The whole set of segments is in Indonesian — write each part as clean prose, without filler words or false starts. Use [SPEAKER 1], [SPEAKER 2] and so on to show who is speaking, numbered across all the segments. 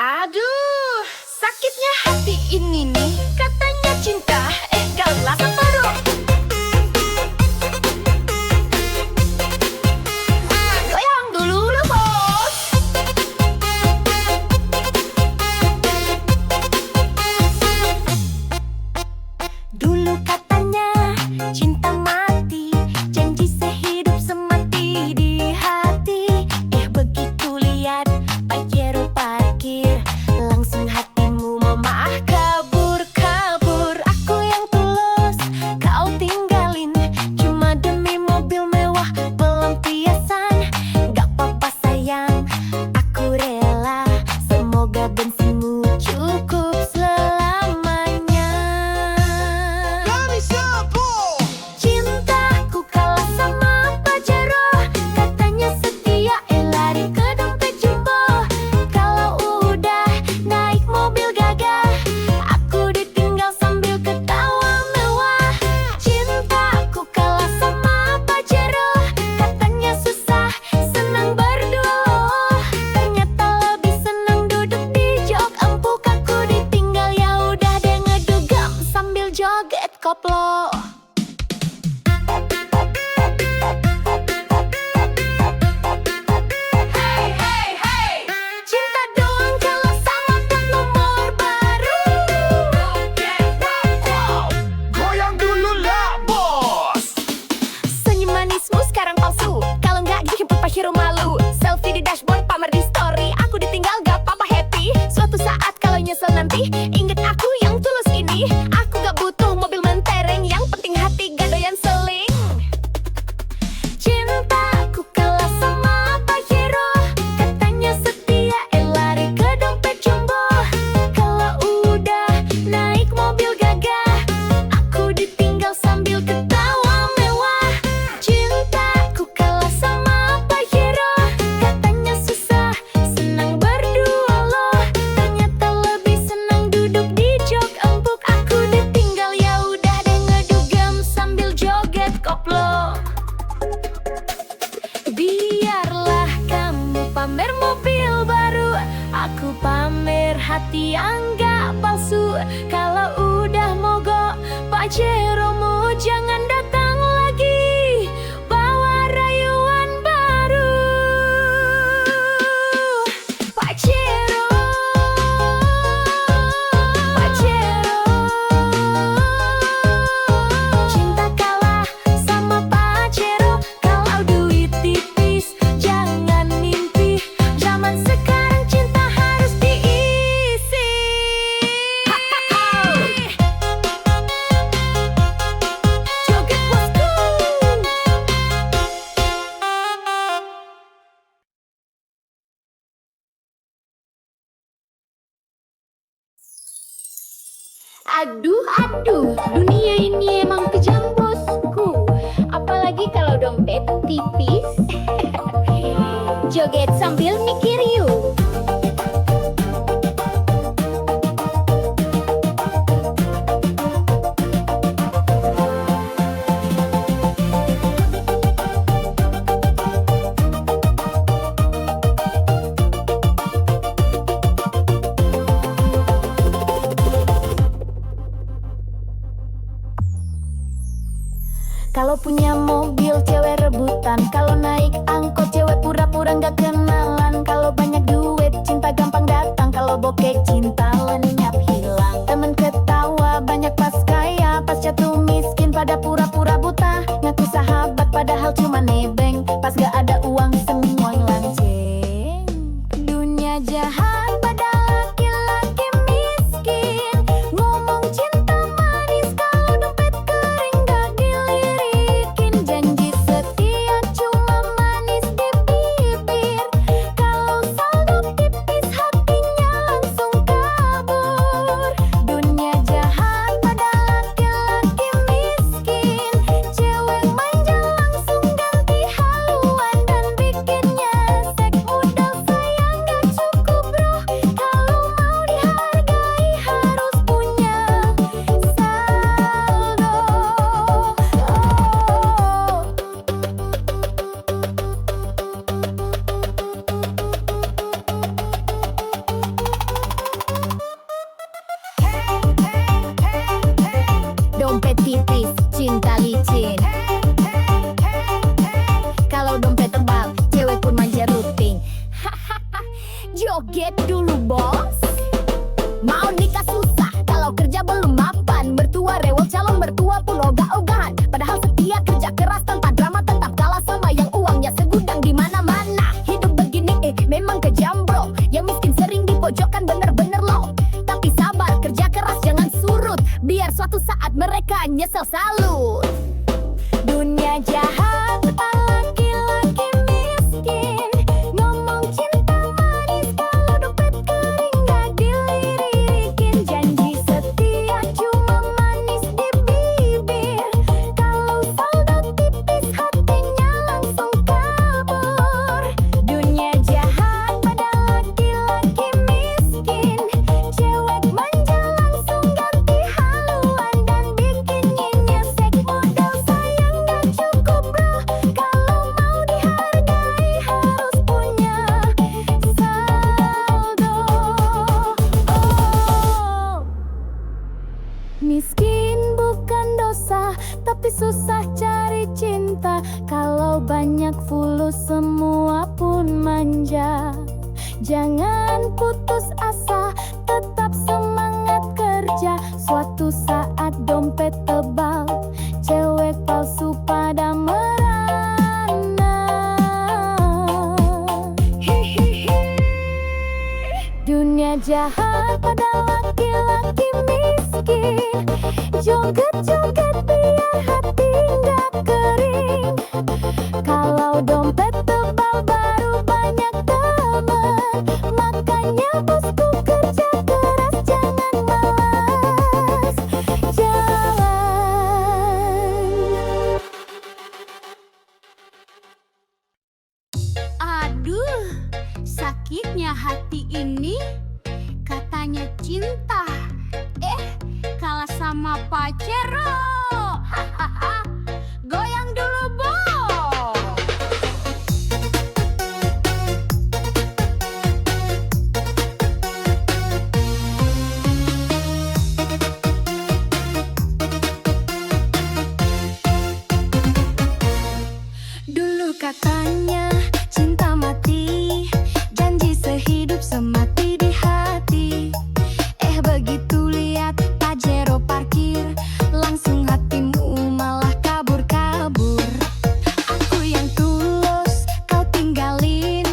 [SPEAKER 1] Aduh, sakitnya hati ini nih. Katanya cinta, gak rasa baru. Goyang dulu lah bos. Dulu katanya cinta mati, janji sehidup semati di hati. Begitu lihat Pajero parkir, langsung hatimu memaah kabur-kabur. Aku yang tulus, kau tinggalin cuma demi mobil mewah pelampiasan. Gak apa-apa sayang, aku rela. Semoga bensinmu cukup selamanya. Cintaku kalah sama Pajero, katanya setia, lari ke dompet jumbo. Kalau udah naik mobil gagah, aku ditinggal sambil ketawa mewah. Cintaku kalah sama Pajero, katanya susah, senang berdua loh. Ternyata lebih senang duduk di jok empuk. Aku ditinggal, ya udah deh ngedugem sambil joget koplo. Cinta doang kalau sama plat nomor baru.
[SPEAKER 2] Goyang dulu lah bos.
[SPEAKER 1] Senyum manismu sekarang palsu, kalau nggak dijemput Pajero malu. Selfie di dashboard, pamer di story, aku ditinggal gak apa-apa happy. Suatu saat kalau nyesel nanti, inget aku yang tulus ini. Aku gak butuh mobil mentereng, yang penting hati gak doyan seling. Cintaku kalah sama Pajero, katanya setia, lari ke dompet jumbo. Kalau udah naik mobil gagah, aku ditinggal sambil ketawa mewah. Cintaku kalah sama Pajero, katanya susah, senang berdua loh. Ternyata lebih senang duduk di jok empuk. Aku ditinggal, ya udah deh ngedugem sambil joget koplo. Biarlah kamu pamer mobil baru, aku pamer hati yang gak palsu. Kalau udah mogok Pajeromu, jangan datang lagi bawa rayuan baru. Pajero, Pajero, cinta kalah sama Pajero. Kalau duit tipis jangan mimpi, zaman sekarang cinta harus diisi. Joget bosku. Aduh, aduh, dunia ini emang kejam bosku. Apalagi kalau dompet tipis. Joget sambil mikir yuk. Kalau punya mobil cewek rebutan, kalau naik angkot cewek pura-pura nggak kenalan. Kalau banyak duit cinta gampang datang, kalau bokeh cinta lenyap hilang. Temen ketawa banyak pas kaya, pas jatuh miskin pada pura-pura buta. Ngaku sahabat padahal cuma nebeng, pas gak ada uang semua lanceng. Dunia jahat pada laki-laki miskin, ngomong cinta manis kalau dompet kering gak dilirikin. Janji setia cuma manis di bibir, kalau saldo tipis hatinya langsung kabur. Dunia jahat pada laki-laki miskin, cewek manja langsung ganti haluan dan bikinnya sek modal sayang gak cukup bro. Joget dulu bos. Mau nikah susah, kalau kerja belum mapan. Mertua rewel, calon mertua pun ogah-ogahan. Padahal setia kerja keras tanpa drama, tetap kalah sama yang uangnya segudang di mana-mana. Hidup begini memang kejam bro. Yang miskin sering dipojokkan bener-bener loh. Tapi sabar, kerja keras jangan surut, biar suatu saat mereka nyesel salut. Dunia jahat, laki-laki miskin. Ngomong cinta manis, kalau dompet kering gak dilirikin. Janji setia cuma manis di bibir. Kalau saldo tipis, hatinya langsung kabur. Dunia jahat pada laki-laki miskin. Cewek manja langsung ganti haluan dan bikin nyesek. Modal sayang gak cukup bro, kalau mau dihargai harus punya saldo. Oh, miskin bukan dosa, tapi susah cari cinta. Kalau banyak fulus semua pun manja. Jangan putus asa, tetap semangat kerja. Suatu saat dompet tebal, cewek palsu pada merana. Dunia jahat pada laki-laki miskin. Joget-joget biar hati nggak kering. Kalau dompet tebal baru banyak teman. Makanya bosku kerja keras, jangan malas jalan.
[SPEAKER 3] Aduh, sakitnya hati ini. Katanya cinta, kalah sama pacero. Hahaha, goyang dulu bos. Dulu katanya cinta mati, janji sehidup semati di hati. Begitu lihat Pajero parkir, langsung hatimu malah kabur-kabur. Aku yang tulus kau tinggalin,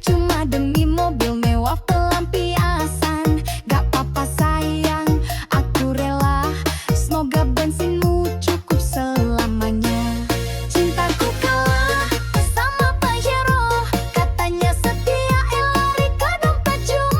[SPEAKER 3] cuma demi mobil mewah pelampiasan. Gak apa-apa sayang, aku rela, semoga bensinmu cukup selamanya. Cintaku kalah sama Pajero, katanya setia lari ke dompet cuma.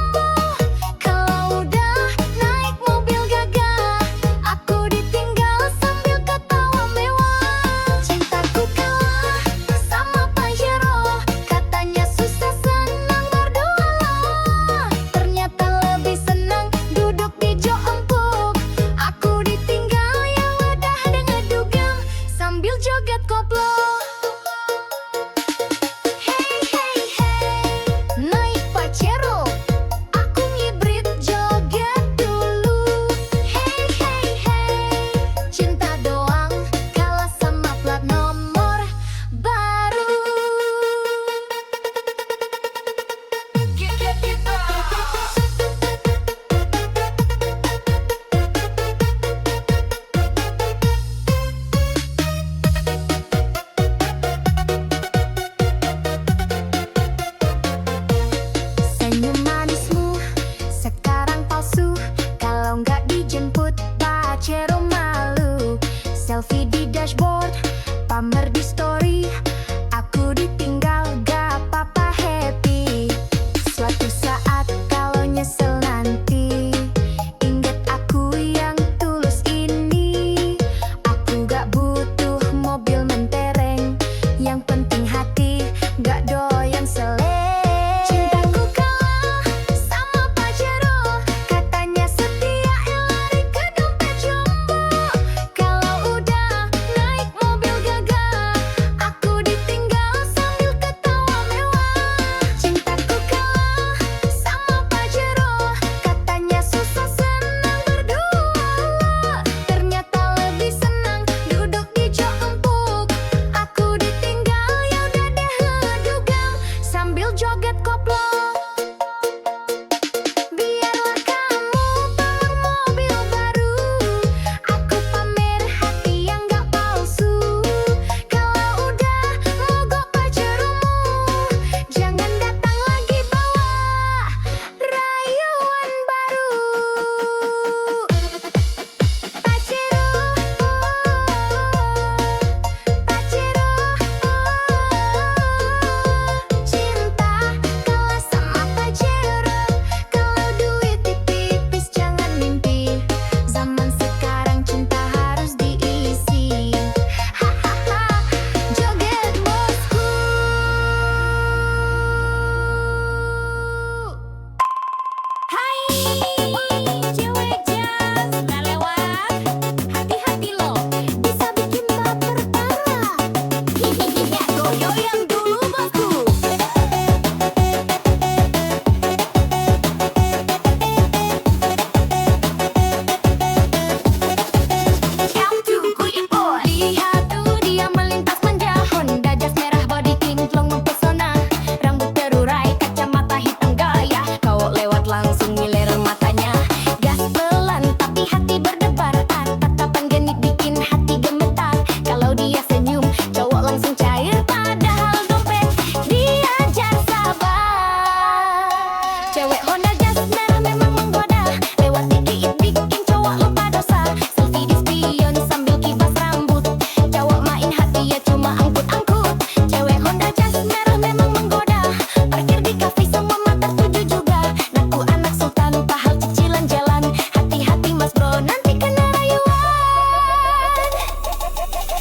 [SPEAKER 1] Cewek Honda jas merah memang menggoda. Lewat dikit bikin cowok lupa dosa. Selfie di spion sambil kipas rambut. Cowok main hati ya cuma angkut-angkut. Cewek Honda jas merah memang menggoda. Parkir di kafe semua mata tuju juga. Naku anak sultan pahal cicilan jalan. Hati-hati mas bro nanti kena rayuan.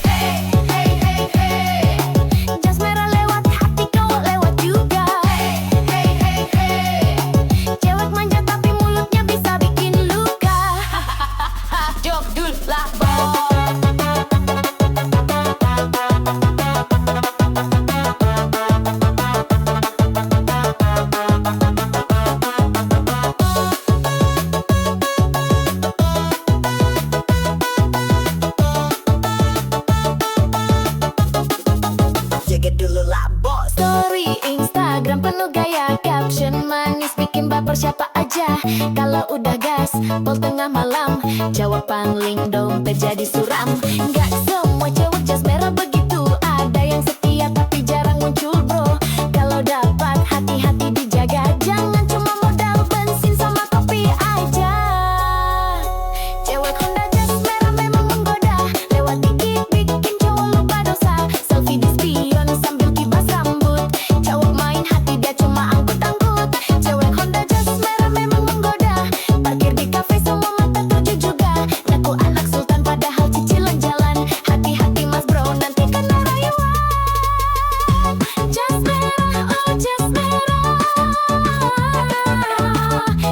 [SPEAKER 1] Hey, hey, hey, hey. Jas merah lewat hati cowok lewat juga. Hey, hey, hey, hey. Cewek manja tapi mulutnya bisa bikin luka. Jok dul lah bos.
[SPEAKER 2] Jaga dulu lah bos.
[SPEAKER 1] Story Instagram penuh gaya, caption manis bikin baper siapa aja. Kalau udah gas, pol tengah malam, jawaban link dompet jadi suram. Gak semua cewek jas merah begitu, ada yang setia tapi jarang muncul bro. Kalau dapat hati-hati dijaga, jangan cuma modal bensin sama kopi aja. Cewek Honda jas merah memang menggoda. Lewat dikit bikin cowok lupa dosa. Selfie di spion sambil kipas rambut. Cowok main hati dia cuma angkut-angkut. Cewek Honda jas merah memang menggoda. Parkir di kafe semua mata tuju juga. Naku anak sultan padahal cicilan jalan. Hati-hati mas bro nanti kena rayuan. Jas merah, oh jas merah.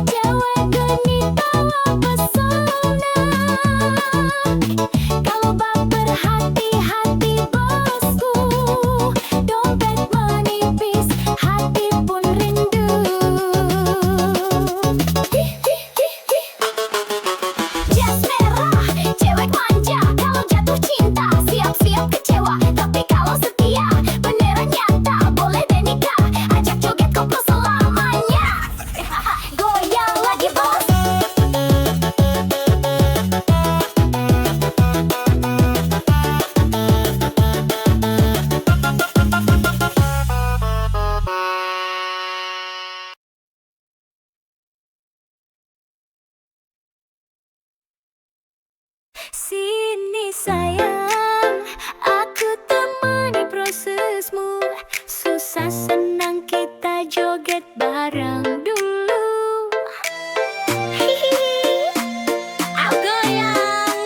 [SPEAKER 1] Cewek genit bawa pesona. Kalau baper hati-hati bosku. Dompet menipis, hati pun rindu. Jas merah, cewek manja. Kalau jatuh cinta, siap-siap kecewa. Tapi kalau setia, beneran nyata. Boleh deh nikah, ajak joget koplo selamanya. Goyang lagi bos. Sini sayang, aku temani prosesmu. Susah senang kita joget bareng dulu. Hihihi, aku goyang.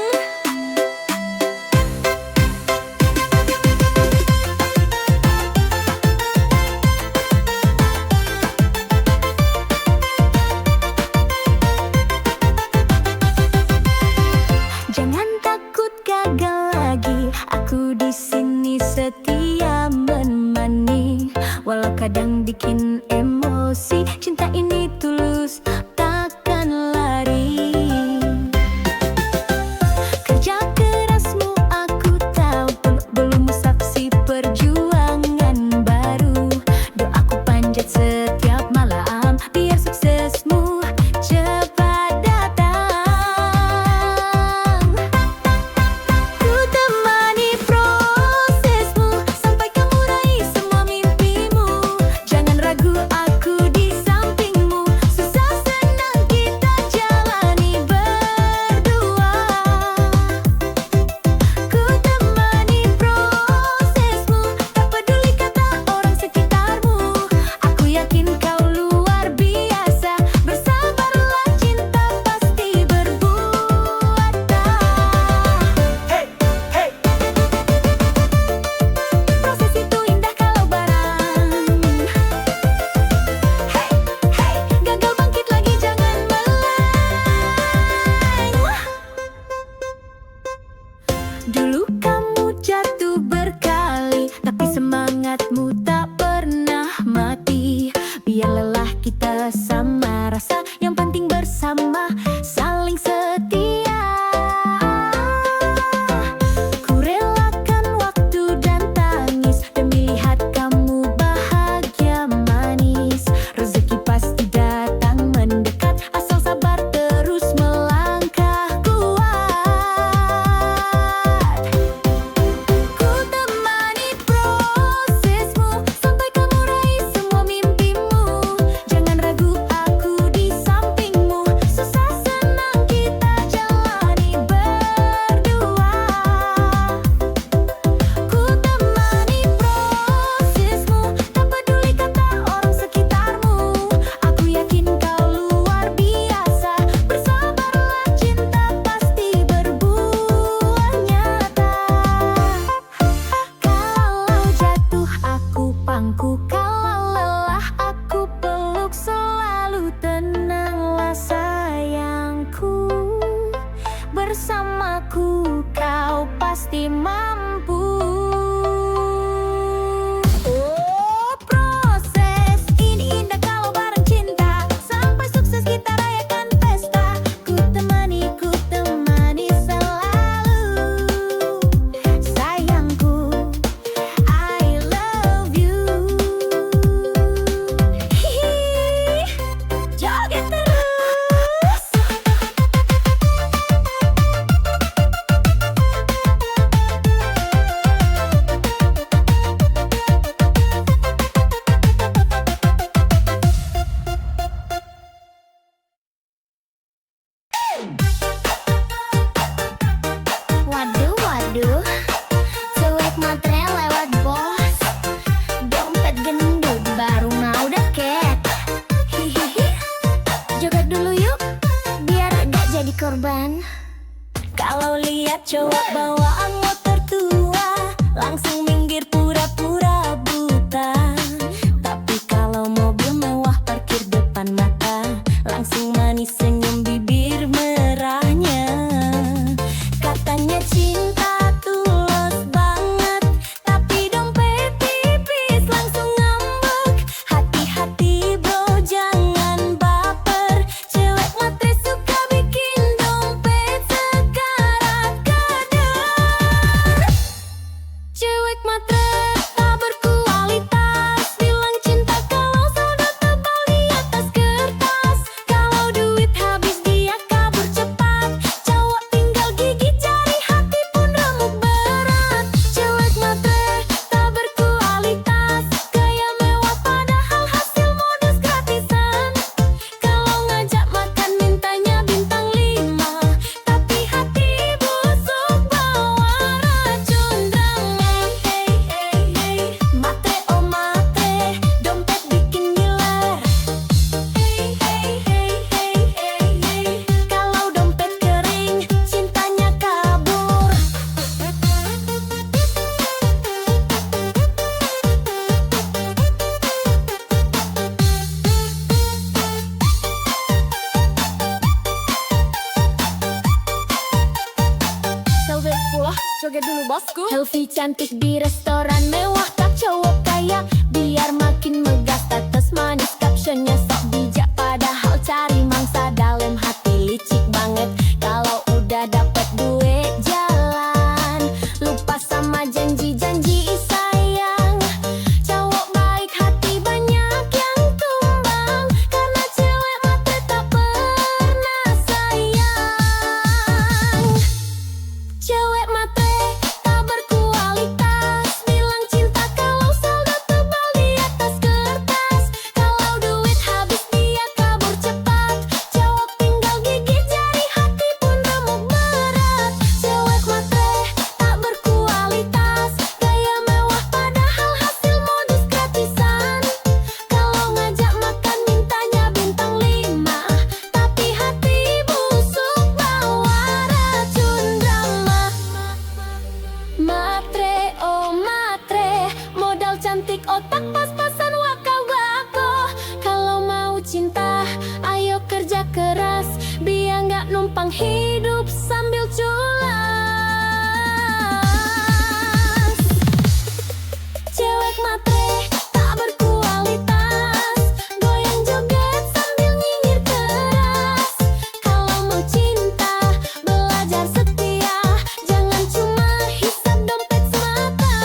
[SPEAKER 1] Jangan takut gagal lagi, aku di sini setia menemani. Walau pasti mampu. Oh, proses ini indah kalau bareng cinta. Sampai sukses kita rayakan pesta. Ku temani selalu. Sayangku, I love you. Hihi, joget terus. Waduh, waduh, cuek matre lewat bos. Dompet gendut baru mau deket. Hihihi, joget dulu yuk, biar gak jadi korban. Kalau lihat cowok bawaan motor tua, langsung minggir pura-pura buta. Tapi kalau mobil mewah parkir depan mata, langsung manis senyum bibir merahnya. Katanya cinta tulus banget, tapi dompet tipis langsung ngambek. Hati-hati bro, jangan baper. Cewek matre suka bikin dompet sekarat keder. Cewek matre tak berkualitas, bilang cinta kalau saldo tebal di atas kertas. Kalau duit habis dia kabur cepat, cowok tinggal gigit jari, hati pun remuk berat. Cewek matre tak berkualitas, gaya mewah padahal hasil modus gratisan. Kalau ngajak makan mintanya bintang 5, tapi hati busuk bawa racun drama. Hey, hey, hey, matre oh matre, dompet bikin ngiler. Hey, hey, hey, hey, hey, hey, kalau dompet kering, cintanya kabur. Selfie pula, joget dulu bosku. Selfie cantik di restoran mewah, tak cowok kaya, biar makin megah status manis. Captionnya sok bijak, padahal cari mangsa dalam hati licik banget. Kalau udah dapet duit jalan, lupa sama janji-janji sayang. Cowok baik hati banyak yang tumbang, karena cewek matre tak pernah sayang. Cewek matre tak berkualitas, bilang cinta kalau saldo tebal di atas kertas. Kalau duit habis dia kabur cepat, cowok tinggal gigit jari, hati pun remuk berat. Cewek matre tak berkualitas, gaya mewah padahal hasil modus gratisan. Kalau ngajak makan mintanya bintang 5, tapi hati busuk bawa racun drama. Matre oh matre, modal cantik otak pas-pasan wakal bako. Kalau mau cinta ayo kerja keras, biar nggak numpang hidup sambil culas. Cewek matre tak berkualitas, goyang joget sambil nyinyir keras. Kalau mau cinta belajar setia, jangan cuma hisap dompet semata.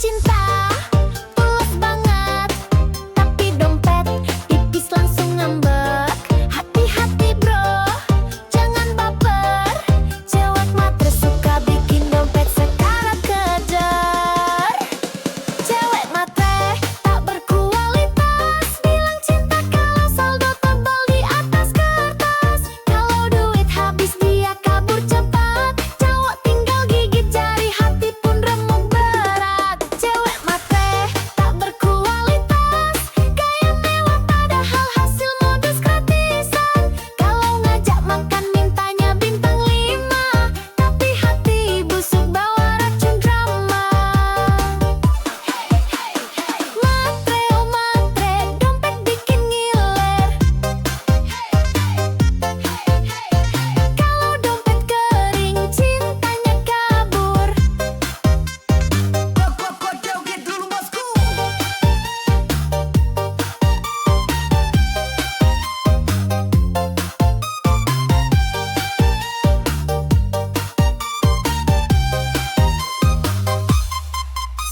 [SPEAKER 1] cinta tulus banget, tapi dompet tipis langsung ngambek. Hati-hati bro, jangan baper. Cewek matre suka bikin dompet sekarat kejar. Cewek matre tak berkualitas, bilang cinta kalau saldo tebal di atas kertas. Kalau duit habis dia kabur cepat, cowok tinggal gigit jari, hati pun remuk berat. Cewek matre tak berkualitas, gaya mewah padahal hasil modus gratisan. Kalau ngajak makan mintanya bintang 5, tapi hati busuk bawa racun drama. Matre oh matre, dompet bikin ngiler. Kalau dompet kering, cintanya kabur.
[SPEAKER 2] Joget dulu bosku.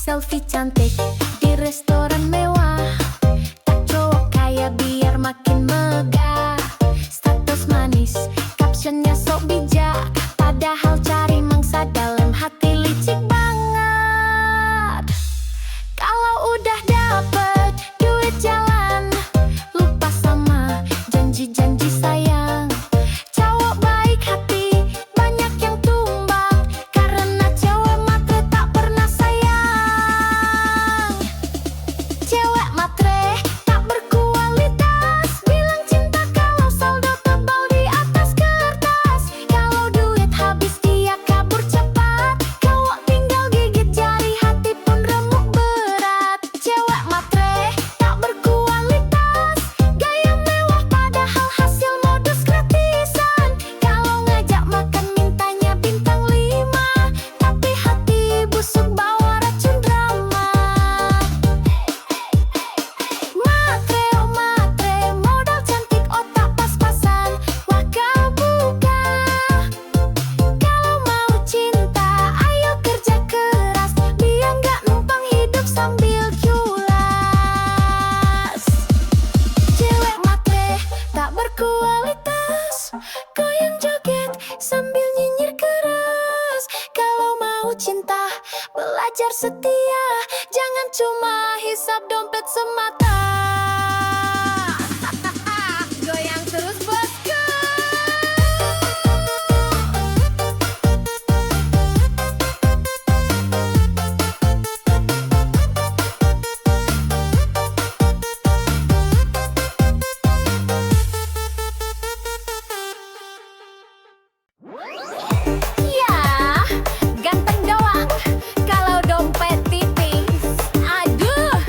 [SPEAKER 1] Selfie cantik di restoran mewah, tak cowok kaya biar makin megah. Status manis, captionnya sok bijak, padahal cari mangsa dalam hati licik banget. Kalau udah dapet duit jalan, lupa sama janji-janji sayang. Cowok baik hati, banyak yang tumbang, karena cewek matre tak pernah sayang. Cewek matre tak berkualitas, bilang cinta kalau saldo tebal di atas kertas. Kalau duit habis dia kabur cepat, cowok tinggal gigit jari, hati pun remuk berat. Cewek matre tak berkualitas, gaya mewah padahal hasil modus gratisan. Kalau ngajak makan mintanya bintang 5, tapi hati busuk bawa racun drama. Matre oh matre, modal cantik otak pas-pasan, wah kau buka. Kalau mau cinta, ayo kerja keras, biar nggak numpang hidup sambil culas. Cewek matre tak berkualitas, goyang joget sambil nyinyir keras. Kalau mau cinta, belajar setia, jangan cuma hisap dompet semata. Goyang terus bosku. Ya, ganteng doang kalau dompet tipis. Aduh,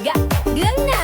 [SPEAKER 1] gak gena.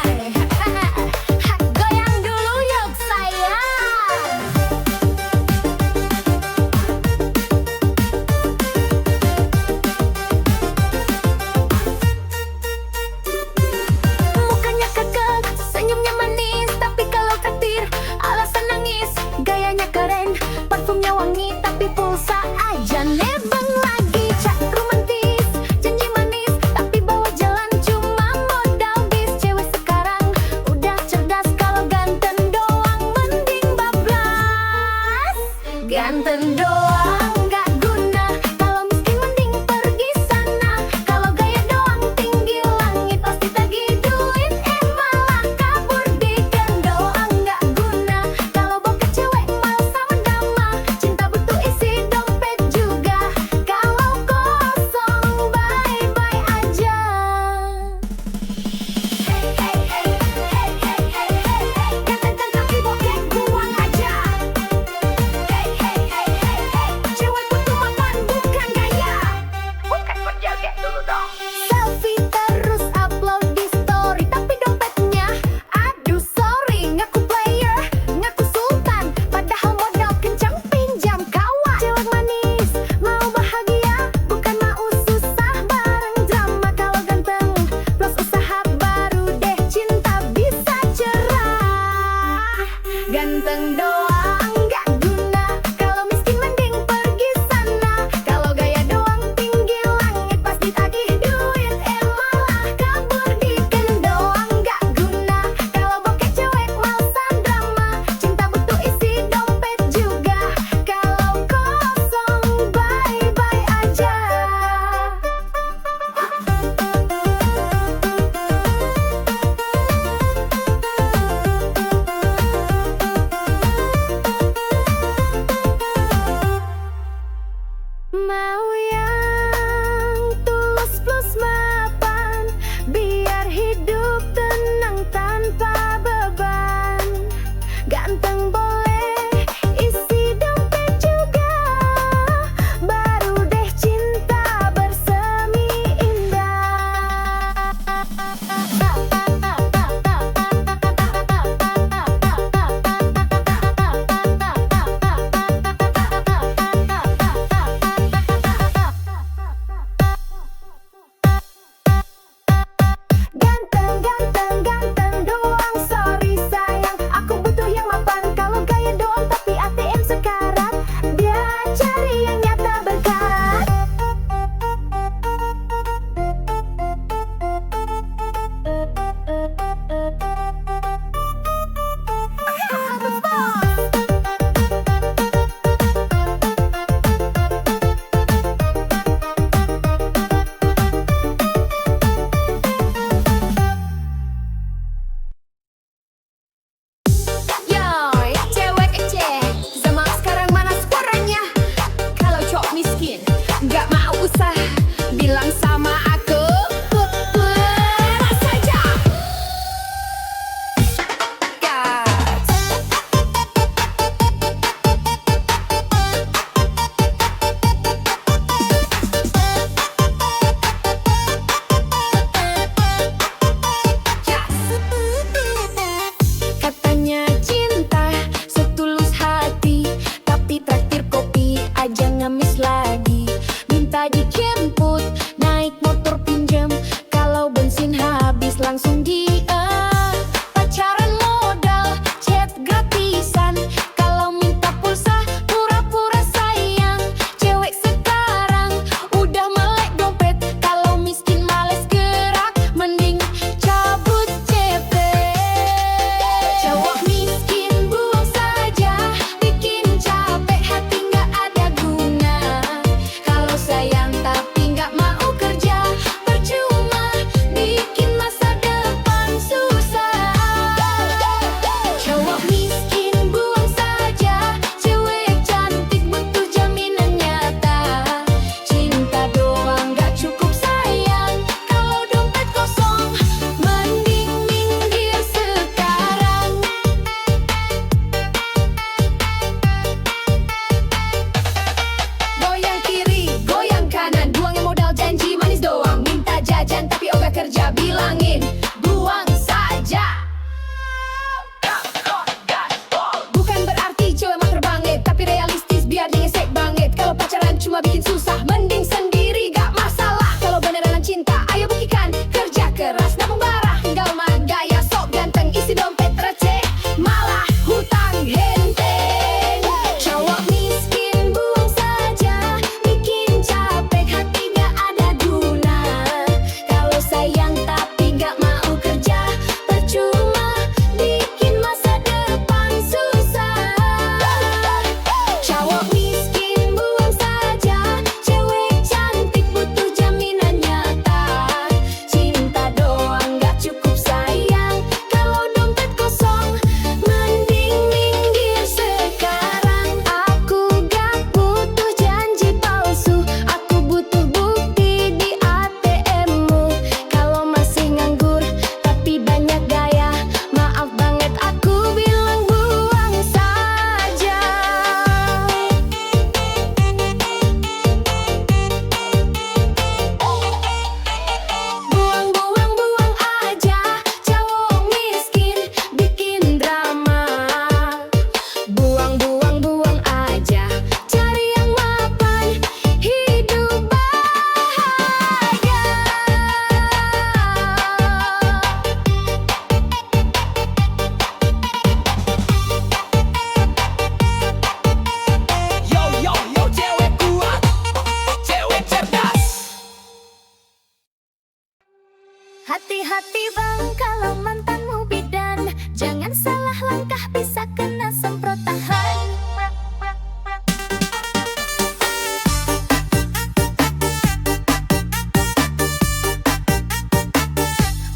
[SPEAKER 3] Hati-hati bang kalau mantanmu bidan, jangan salah langkah bisa kena semprotan.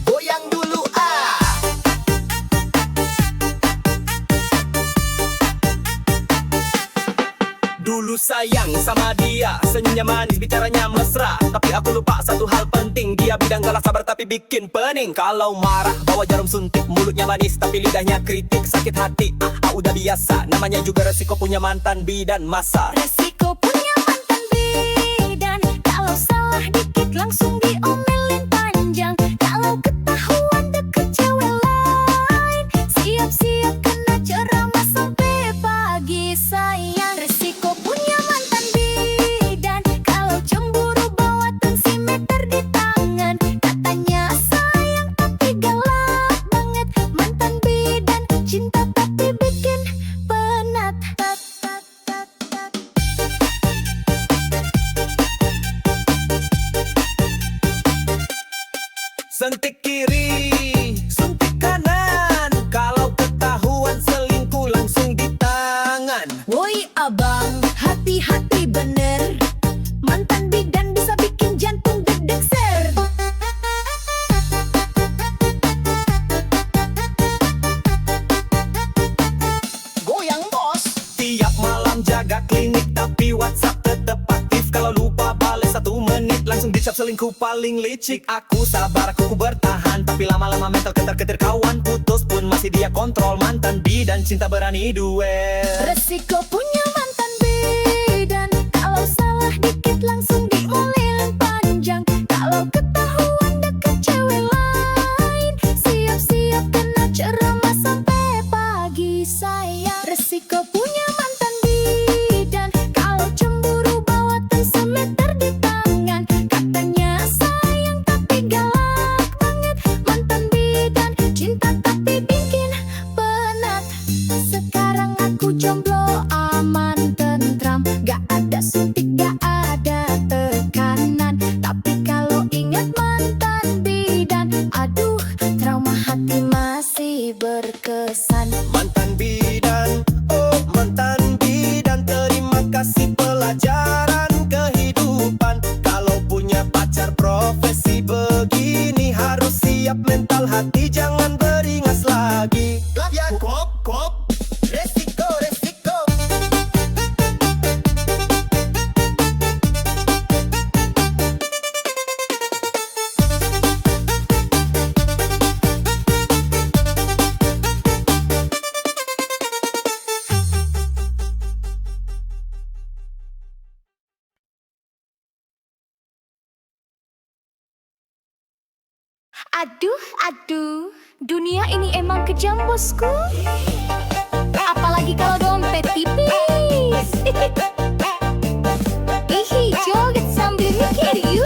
[SPEAKER 2] Goyang dulu ah. Dulu sayang sama dia, senyumnya manis, bicaranya mesra. Tapi aku lupa satu hal penting, dia bidang galak sabar tapi bikin pening. Kalau marah bawa jarum suntik, mulutnya manis tapi lidahnya kritik. Sakit hati, udah biasa, namanya juga resiko punya mantan bidan masa.
[SPEAKER 3] Resiko punya mantan bidan, kalau salah dikit langsung diomelin panjang. Kalau ketahuan deket cewek lain, siap-siap kena ceramah sampai pagi sayang. Resiko punya mantan bidan, kalau cemburu bawa tensimeter di tangan. Katanya sayang tapi galak banget. Mantan bidan cinta tapi bikin penat.
[SPEAKER 2] Sentik kiri, suntik kanan. Kalau ketahuan selingkuh langsung di tangan.
[SPEAKER 3] Woi abang, hati-hati bener. Mantan bidan bisa bikin jantung deg-deg ser.
[SPEAKER 2] Goyang bos. Tiap malam jaga klinik tapi WhatsApp tetep aktif. Kalau lupa bales 1 menit langsung dicap selingkuh paling licik. Aku sabar, aku bertahan, tapi lama-lama mental ketar-ketir kawan. Putus pun masih dia kontrol. Mantan bidan cinta berani duel.
[SPEAKER 3] Resiko punya mantan bidan, kalau salah dikit langsung diomelin panjang. Kalau ketahuan deket cewek lain, siap-siap kena ceramah sampai pagi sayang. Resiko punya mantan bidan, kalau cemburu bawa tensimeter di tangan. Katanya sayang tapi galak banget. Mantan bidan cinta tapi bikin penat. Sekarang aku jomblo aman tentram, gak ada suntik gak ada tekanan. Tapi kalau ingat mantan bidan, aduh trauma hati masih berkesan.
[SPEAKER 2] Mantan bidan, oh mantan bidan, terima kasih pelajaran kehidupan. Kalau punya pacar profesi begini, harus siap mental hati, jangan beringas lagi. Ya kop, resiko, resiko.
[SPEAKER 3] Aduh, dunia ini emang kejam bosku. Apalagi kalau dompet tipis. Ih, joget sambil mikir yuk.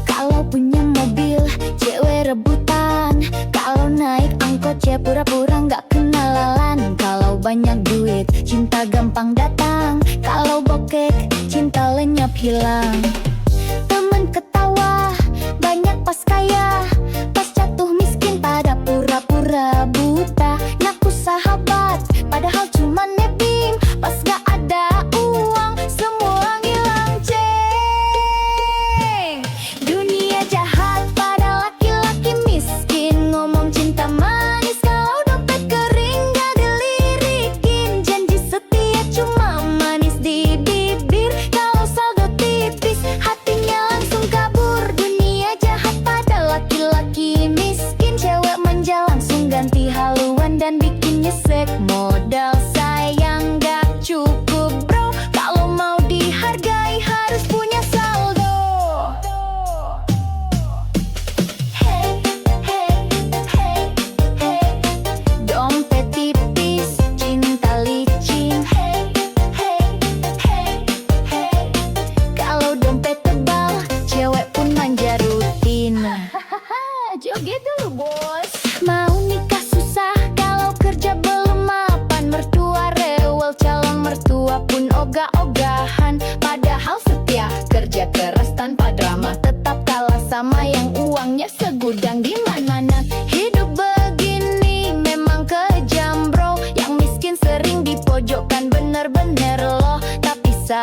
[SPEAKER 3] Kalau punya mobil, cewek rebutan. Kalau naik angkot, cewek pura-pura nggak kenalan. Kalau banyak duit, cinta gampang datang. Kalau bokek, cinta lenyap hilang. Temen ketawa, banyak pas kaya. Pas jatuh miskin, pada pura-pura buta. Ngaku sahabat, padahal cuma nebeng. Pas gak ada uang, semua ngilang ceng. Dunia jahat pada laki-laki miskin. Ngomong cinta manis, kalau dompet kering gak dilirikin. Janji setia cuma manis di bibir, kalau saldo tipis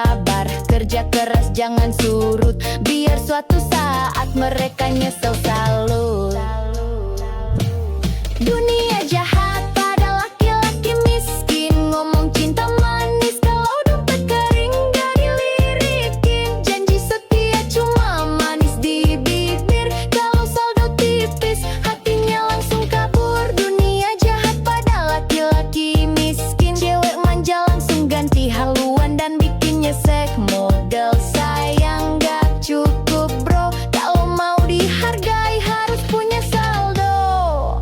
[SPEAKER 3] sabar, kerja keras jangan surut, biar suatu saat mereka nyesel salut. Dunia jahat pada laki-laki miskin, ngomong cinta manis kalau dompet kering gak dilirikin. Janji setia cuma manis di bibir, kalau saldo tipis hatinya langsung kabur. Dunia jahat pada laki-laki miskin, cewek manja langsung ganti haluan dan bikin nyesek. Modal sayang gak cukup bro, kalau mau dihargai harus punya saldo.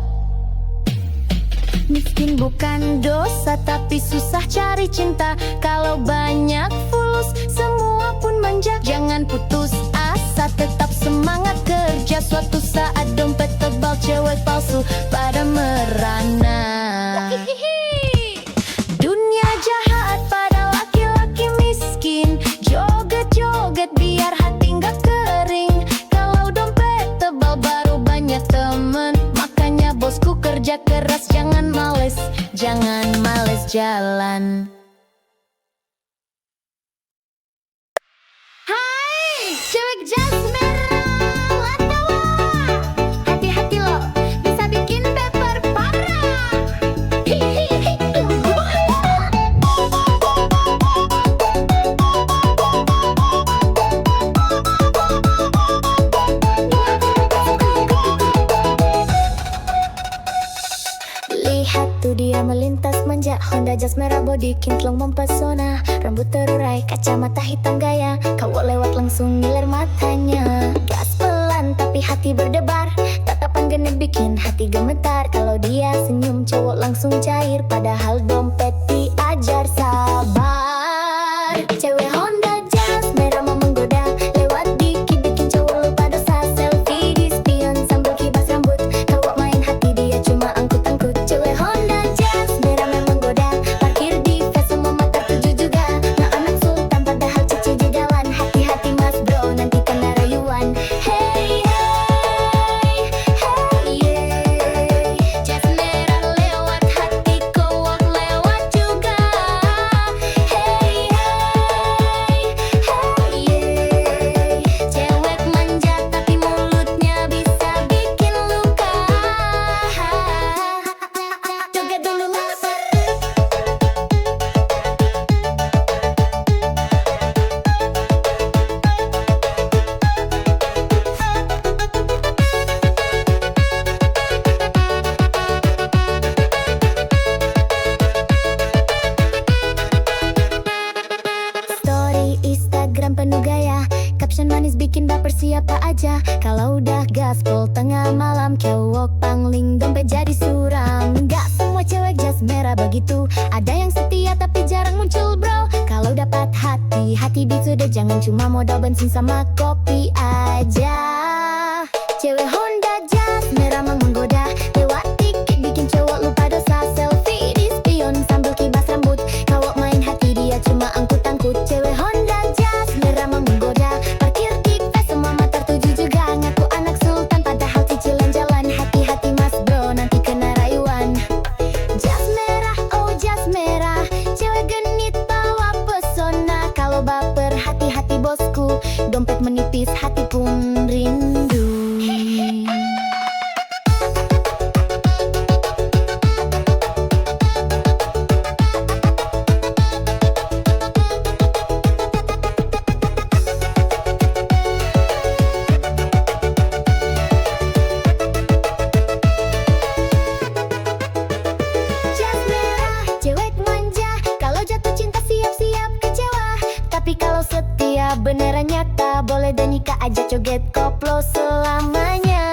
[SPEAKER 3] Miskin bukan dosa, tapi susah cari cinta. Kalau banyak fulus, semua pun manja. Jangan putus asa, tetap semangat kerja. Suatu saat dompet tebal, cewek palsu pada merana. Dunia jahat pada laki-laki miskin, joget-joget biar hati nggak kering. Kalau dompet tebal baru banyak temen, makanya bosku kerja keras, jangan males jalan. Hai, cewek jas merah Latawa, hati-hati lo, bisa bikin baper parah. Lihat tuh dia melintas manja, Honda jas merah body kinclong mempesona, rambut terurai, kacamata hitam gaya, cowok lewat langsung ngiler matanya. Gas pelan tapi hati berdebar, tatapan genit bikin hati gemetar. Kalau dia senyum cowok langsung cair, padahal dompet diajar sabar. Cewek Honda jas merah mau menggoda, lewat dikit bikin cowok lupa dosa. Selfie di spion sambil kibas rambut, cowok main hati dia cuma angkut-angkut. Cewek Honda jas merah memang goda, parkir di face semua mata tuju juga. Nggak anak sultan padahal cici di jalan, hati-hati mas bro nanti kena rayuan. Hey hey hey yeah, jas merah lewat hati cowok lewat juga. Hey hey hey yeah, cewek manja tapi mulutnya bisa bikin luka. Joget dulu mas. Story Instagram penuh gaya, caption manis bikin baper siapa aja. Kalau udah gaspol tengah malam, cowok pangling dompet jadi suram. Gak semua cewek jas merah begitu, ada yang setia tapi jarang muncul bro. Kalau dapat hati beat sudah, jangan cuma modal bensin sama kopi aja. Cewek Honda jas merah mang menggoda, lewat dikit bikin cowok lupa dosa. Selfie di spion sambil kibas rambut, cowok main hati dia cuma angkut-angkut. Cewek Honda jas merah mang menggoda, parkir di face semua mata tuju juga. Ngaku anak sultan padahal cicilan jalan, hati-hati mas bro nanti kena rayuan. Jas merah, oh jas merah, cewek genit bawa pesona. Kalau baper hati-hati bosku, dompet menipis hati pun rindu. Jas merah, cewek manja, kalau jatuh cinta siap-siap kecewa. Tapi kalau setia beneran nyata, boleh dan nikah aja joget koplo selamanya.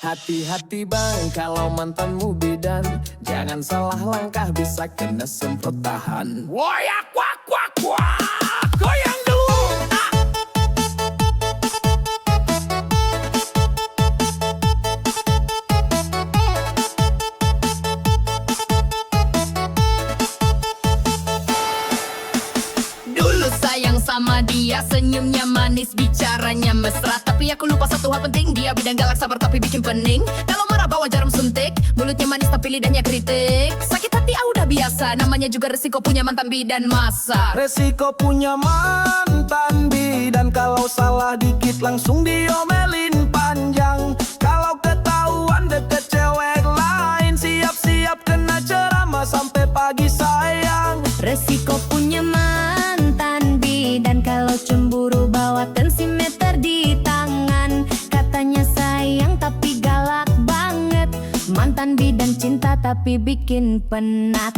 [SPEAKER 2] Hati-hati bang kalau mantanmu bidan, jangan salah langkah bisa kena semprot tahan. Woyak wak wak wak, goyang dulu.
[SPEAKER 4] dia senyumnya manis, bicaranya mesra. Tapi aku lupa satu hal penting, dia bidang galak, sabar tapi bikin pening. Kalau marah bawa jarum suntik, mulutnya manis tapi lidahnya kritik. Sakit hati udah biasa, namanya juga resiko punya mantan bidan masa.
[SPEAKER 2] Resiko punya mantan bidan, kalau salah dikit langsung diomelin panjang. Kalau ketahuan deket cewek lain, siap-siap kena ceramah sampai pagi sayang.
[SPEAKER 3] Resiko punya mantan bidan, kalau cemburu bawa tensimeter di tangan. Katanya sayang tapi galak banget, mantan bidan cinta tapi bikin penat.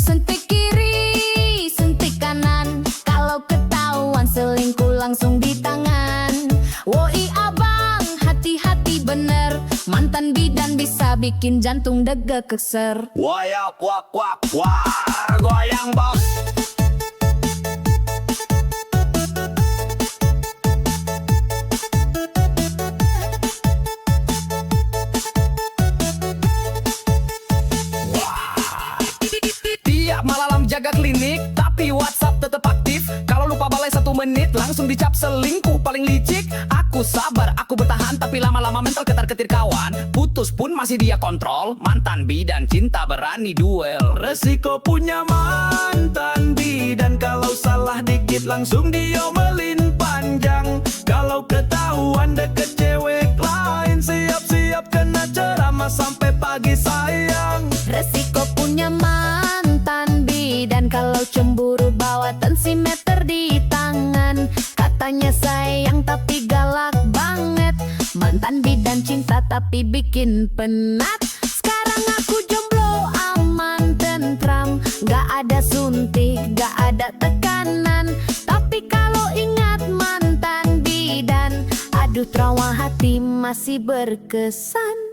[SPEAKER 3] Suntik kiri, suntik kanan, kalau ketahuan selingkuh langsung di tangan. Woi abang, hati-hati bener, mantan bidan bisa bikin jantung degek keser.
[SPEAKER 2] Wayak wak wak war, goyang bos. Tiap malam jaga klinik, tapi WhatsApp tetap aktif. Kalau lupa balai 1 menit, langsung dicap selingkuh paling licik. Aku sabar, aku bertahan, tapi lama-lama mental ketar-ketir kawan. Putus pun masih dia kontrol, mantan bidan cinta berani duel. Resiko punya mantan bidan, kalau salah dikit langsung diomelin panjang. Kalau ketahuan deket cewek lain, siap-siap kena ceramah sampai pagi sayang.
[SPEAKER 3] Resiko punya mantan bidan, kalau cemburu bawa tensimeter di tangan. Katanya sayang tapi galak banget, mantan bidan cinta tapi bikin penat. Sekarang aku jomblo aman tentram, gak ada suntik, gak ada tekanan. Tapi kalau ingat mantan bidan, aduh trauma hati masih berkesan.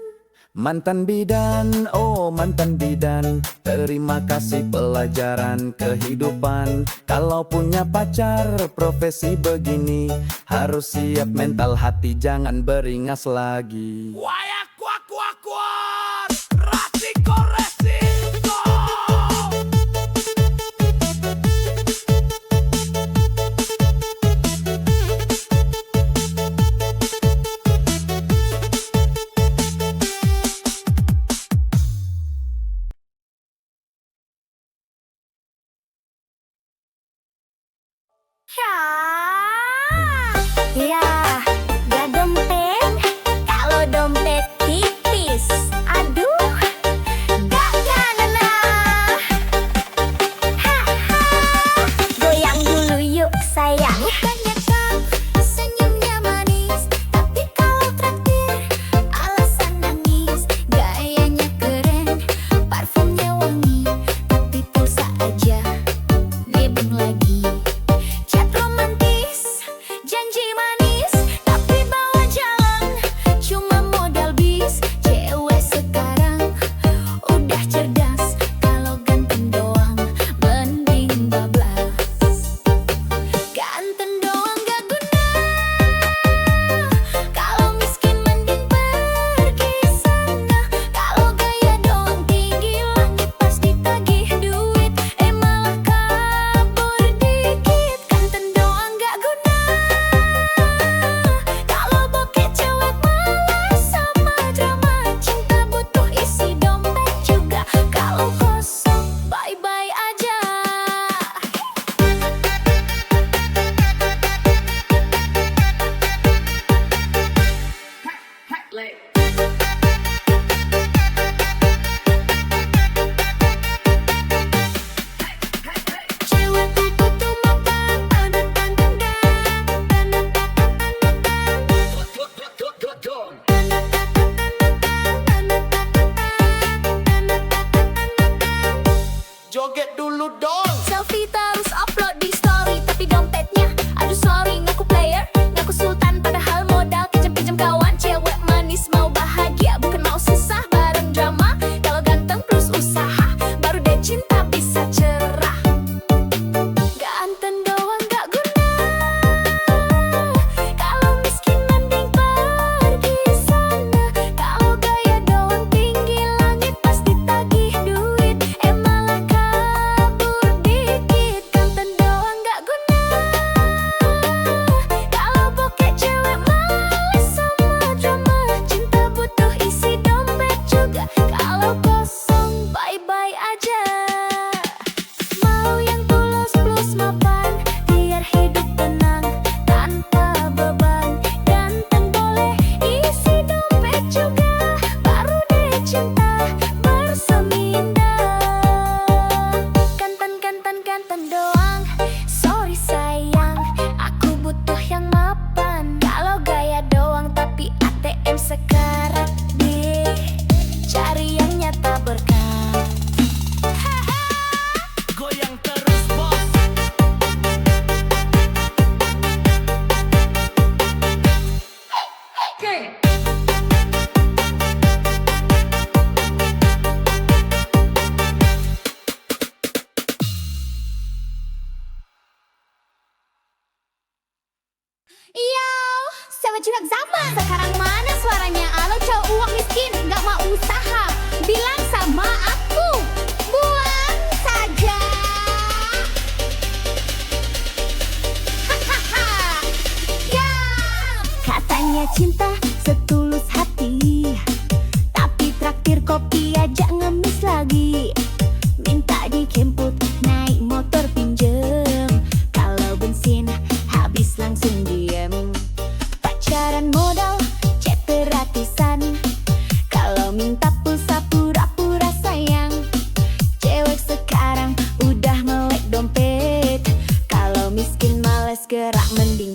[SPEAKER 2] Mantan bidan, oh mantan bidan, terima kasih pelajaran kehidupan. Kalau punya pacar profesi begini, harus siap mental hati, jangan beringas lagi. Wayak kuak kuak kuak, resiko resiko.
[SPEAKER 3] Ya, gak dompet, kalau dompet tipis, aduh, gak kena. Goyang dulu yuk sayang. Bukannya kau senyumnya manis, tapi kalau traktir alasan nangis. Gayanya keren, parfumnya wangi, tapi pulsa aja nebeng lagi. Chat romantis, janji manis,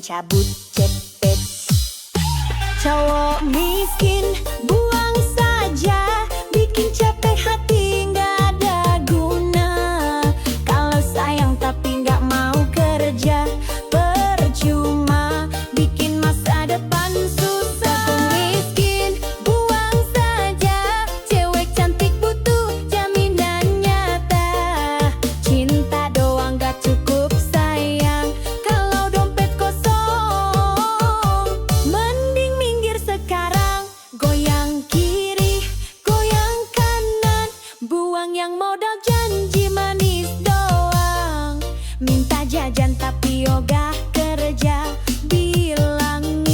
[SPEAKER 1] cabut cepet. Cowok miskin buang saja, bikin capek hati nggak ada guna. Kalau sayang tapi nggak mau kerja, percuma bikin masa depan susah. Miskin buang saja, cewek cantik butuh jaminan nyata. Cinta doang gak cukup sayang, kalau dompet kosong. Mending minggir sekarang, goyang kiri, goyang kanan. Buang yang modal janji manis doang. Minta jajan tapi ogah kerja, bilangin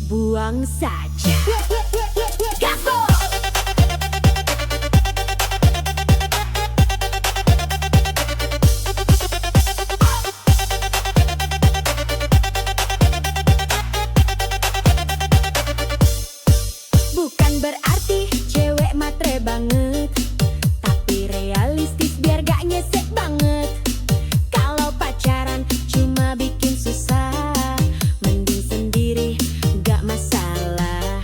[SPEAKER 1] buang saja. Gaspol! Bukan berarti cewek matre banget, tapi realistis biar gak nyesek banget. Kalau pacaran cuma bikin susah, mending sendiri gak masalah.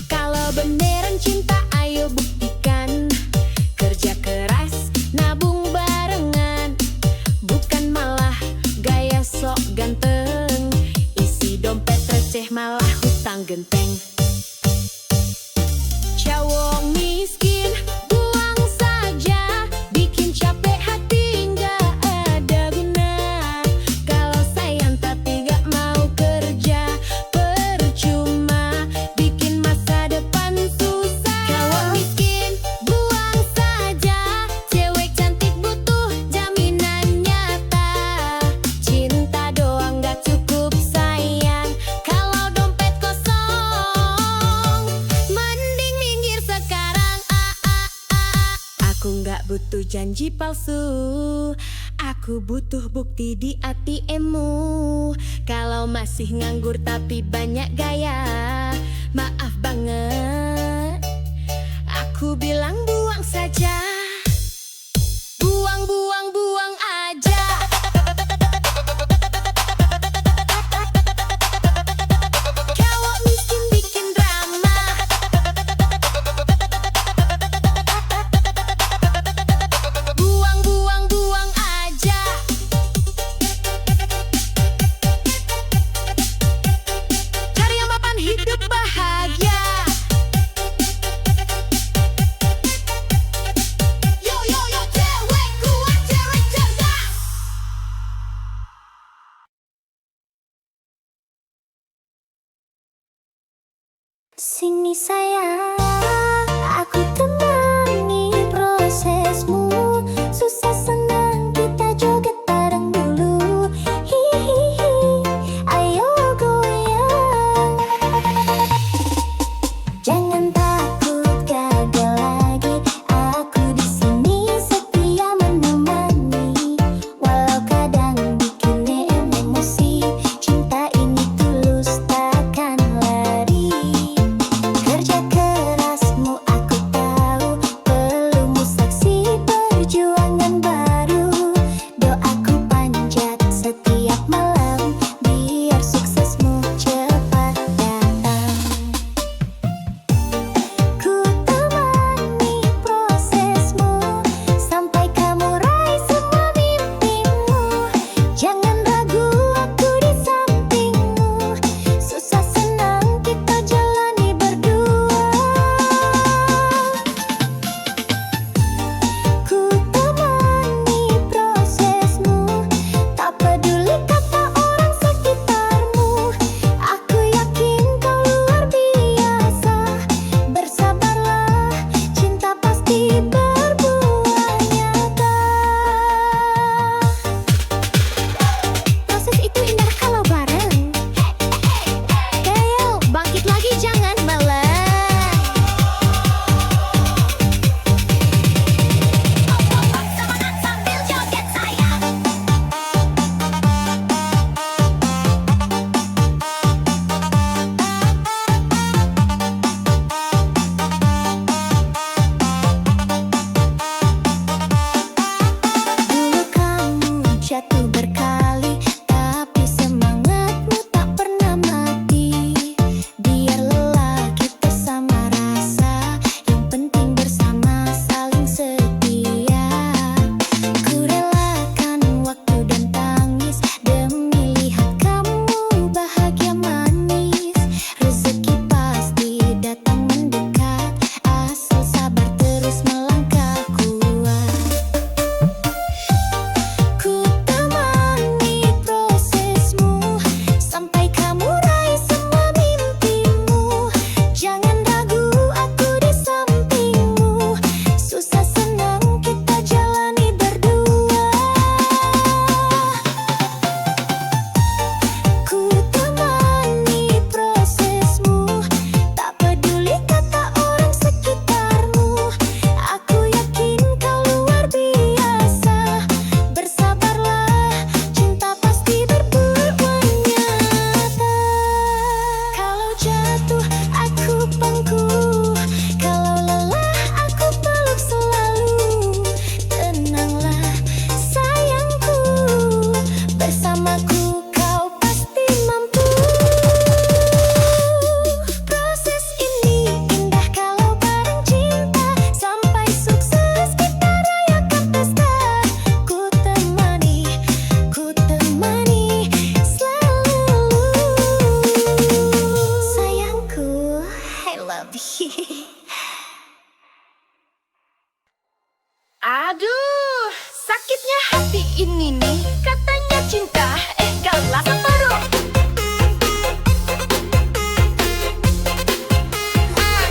[SPEAKER 1] Kalau beneran cinta ayo buktikan, kerja keras nabung barengan. Bukan malah gaya sok ganteng, isi dompet receh malah hutang genteng. Cowok miskin buang saja, bikin capek hati nggak ada guna. Kalau sayang tapi nggak mau kerja, percuma bikin masa depan susah. Cowok miskin buang saja, cewek cantik butuh jaminan nyata. Cinta doang nggak cukup sayang, kalau dompet kosong. Mending minggir sekarang, Aku nggak butuh janji palsu, aku butuh bukti di ATM-mu. Kalau masih nganggur tapi banyak gaya, maaf banget, aku bilang buang saja. Buang, buang, buang aja. Cowok miskin bikin drama, buang, buang, buang aja. Cari yang mapan hidup bahagia. Yo, yo, yo, cewek kuat, cewek cerdas.
[SPEAKER 3] Sini sayang, aku temani prosesmu. Susah senang kita joget bareng dulu. Hihihi, ayo goyang. Jangan takut gagal lagi, aku di sini setia menemani. Walau kadang bikin emosi, cinta ini tulus takkan lari. Kerja keras
[SPEAKER 4] Aduh, sakitnya hati ini nih. Katanya cinta, galas baru.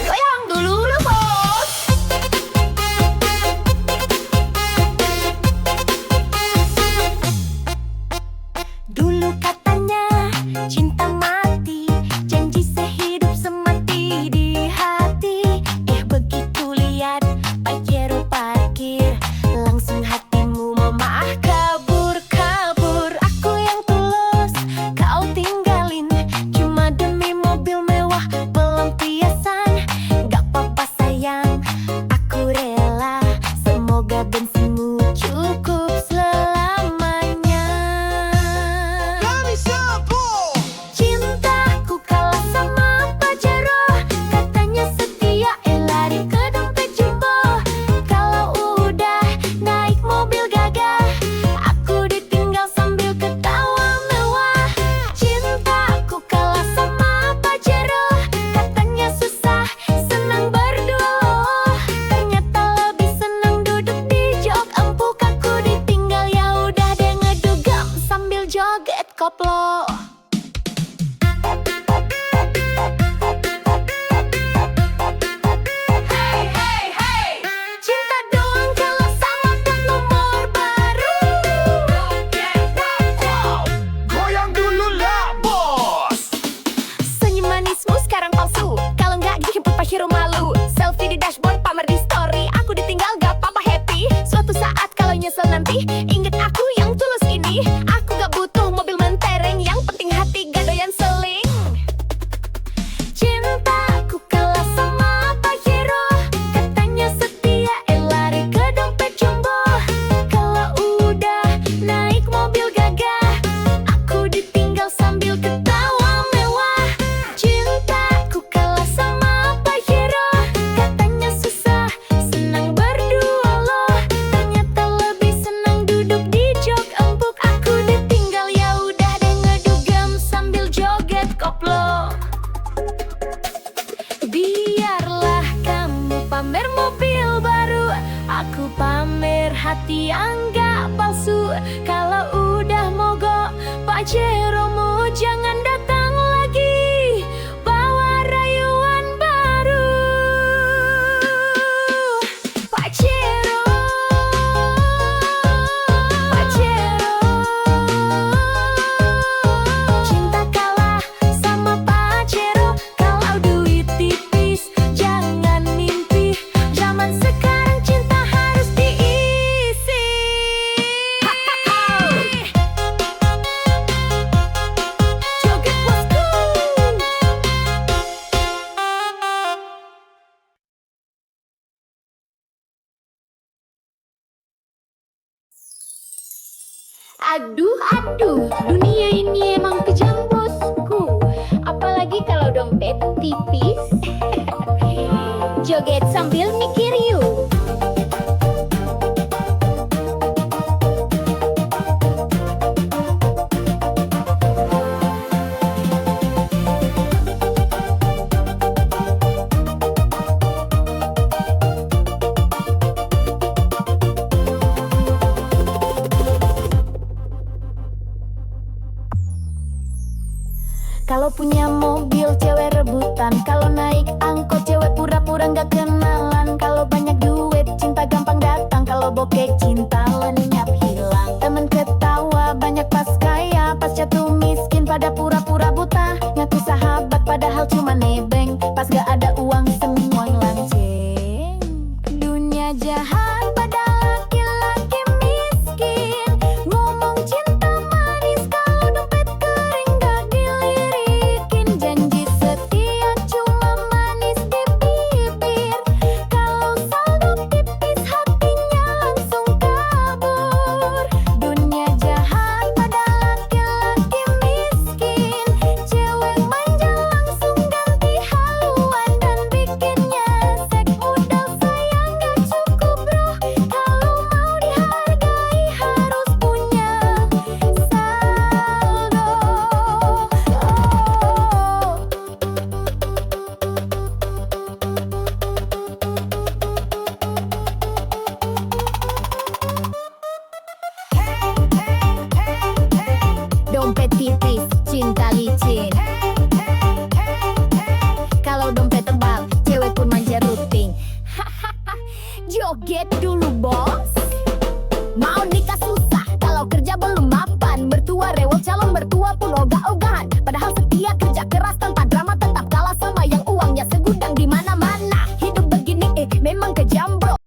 [SPEAKER 4] Goyang dulu lu bos.
[SPEAKER 3] Dulu katanya cinta mati, janji sehidup semati di hati. Begitu lihat Pajero parkir, langsung hatimu memaah kabur-kabur. Aku yang tulus, kau tinggalin, cuma demi mobil mewah pelampiasan. Gak apa-apa sayang, aku rela, semoga bensinmu cukup selamanya. Cintaku kalah sama Pajero, katanya setia, lari ke dompet jumbo. Kalau udah naik mobil gagah, aku ditinggal sambil ketawa mewah. Cintaku kalah sama Pajero, katanya susah, senang berdua loh. Ternyata lebih senang duduk di jok empuk. Aku ditinggal, ya udah deh ngedugem sambil joget koplo. Cinta doang kalau sama plat nomor baru.
[SPEAKER 2] Goyang dulu lah bos.
[SPEAKER 3] Senyum manismu sekarang palsu, kalau nggak dijemput Pajero malu. Selfie di dashboard, pamer di story, aku ditinggal gak apa-apa happy. Suatu saat kalau nyesel nanti, inget aku yang tulus ini. Aku gak butuh mobil mentereng, yang penting hati gak doyan seling. Cintaku kalah sama Pajero, katanya setia, lari ke dompet jumbo. Kalau udah naik mobil gagah, aku ditinggal sambil ketawa mewah. Cintaku kalah sama Pajero, katanya susah, senang berdua loh. Ternyata lebih senang duduk di jok empuk. Aku ditinggal, ya udah deh ngedugem sambil joget koplo. Biarlah kamu pamer mobil baru, aku pamer hati yang gak palsu. Kalau udah mogok Pajeromu, jangan datang lagi bawa rayuan baru. Pajero, Pajero, cinta kalah sama Pajero. Kalau duit tipis jangan mimpi, zaman sekarang cinta harus diisi. Joget bosku. Aduh, aduh, dunia ini emang kejam bosku. Apalagi kalau dompet tipis. Joget sambil mikir yuk.
[SPEAKER 1] Kalau punya mobil cewek rebutan, kalau naik angkot cewek pura-pura nggak kenalan, kalau banyak duit joget dulu bos